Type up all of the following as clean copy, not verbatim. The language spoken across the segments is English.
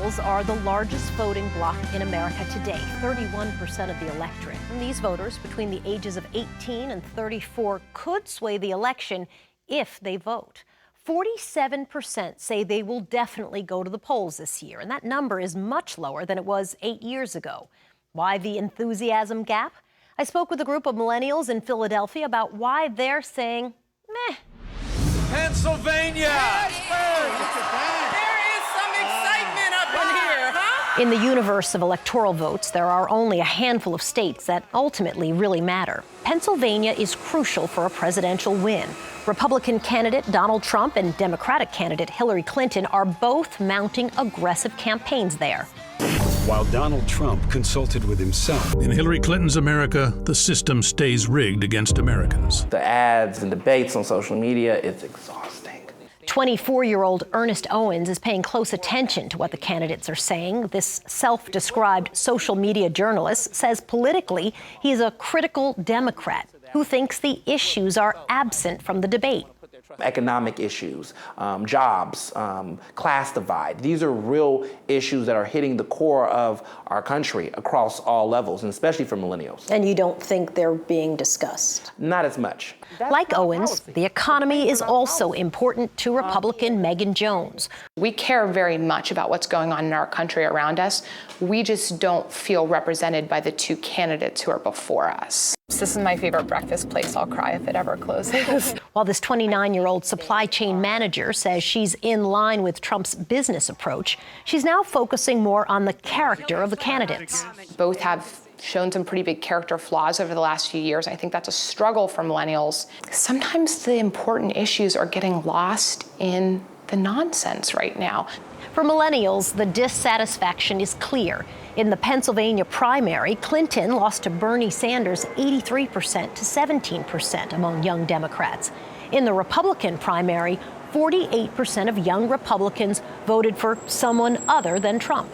millennials are the largest voting bloc in America today, 31% of the electorate. And these voters between the ages of 18 and 34 could sway the election if they vote. 47% say they will definitely go to the polls this year, and that number is much lower than it was 8 years ago. Why the enthusiasm gap? I spoke with a group of millennials in Philadelphia about why they're saying, meh. Pennsylvania! There is some excitement up in here, huh? In the universe of electoral votes, there are only a handful of states that ultimately really matter. Pennsylvania is crucial for a presidential win. Republican candidate Donald Trump and Democratic candidate Hillary Clinton are both mounting aggressive campaigns there. While Donald Trump consulted with himself. In Hillary Clinton's America, the system stays rigged against Americans. The ads and debates on social media, it's exhausting. 24-year-old Ernest Owens is paying close attention to what the candidates are saying. This self-described social media journalist says politically he's a critical Democrat who thinks the issues are absent from the debate. Economic issues, jobs, class divide. These are real issues that are hitting the core of our country across all levels, and especially for millennials. And you don't think they're being discussed? Not as much. Like Owens, the economy is also important to Republican Megan Jones. We care very much about what's going on in our country around us. We just don't feel represented by the two candidates who are before us. This is my favorite breakfast place. I'll cry if it ever closes. While this 29-year-old supply chain manager says she's in line with Trump's business approach, she's now focusing more on the character of the candidates. Both have shown some pretty big character flaws over the last few years. I think that's a struggle for millennials. Sometimes the important issues are getting lost in the nonsense right now. For millennials, the dissatisfaction is clear. In the Pennsylvania primary, Clinton lost to Bernie Sanders 83% to 17% among young Democrats. In the Republican primary, 48% of young Republicans voted for someone other than Trump.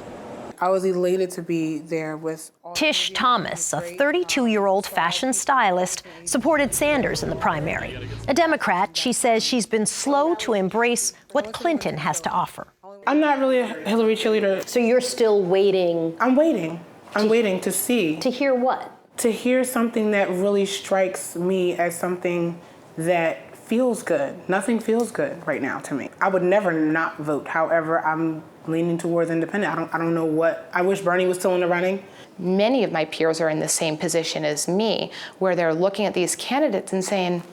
I was elated to be there with Tish Thomas, a 32-year-old fashion stylist, supported Sanders in the primary. A Democrat, she says she's been slow to embrace what Clinton has to offer. I'm not really a Hillary cheerleader. So you're still waiting? I'm waiting. I'm waiting to see. To hear what? To hear something that really strikes me as something that feels good. Nothing feels good right now to me. I would never not vote. However, I'm leaning towards independent. I don't know what. I wish Bernie was still in the running. Many of my peers are in the same position as me, where they're looking at these candidates and saying,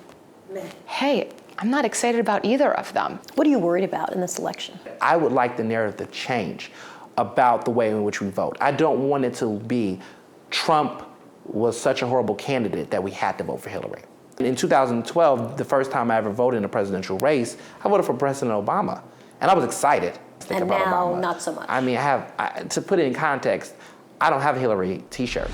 hey, I'm not excited about either of them. What are you worried about in this election? I would like the narrative to change about the way in which we vote. I don't want it to be Trump was such a horrible candidate that we had to vote for Hillary. In 2012, the first time I ever voted in a presidential race, I voted for President Obama, and I was excited. And now, not so much. I mean, to put it in context, I don't have a Hillary t-shirt.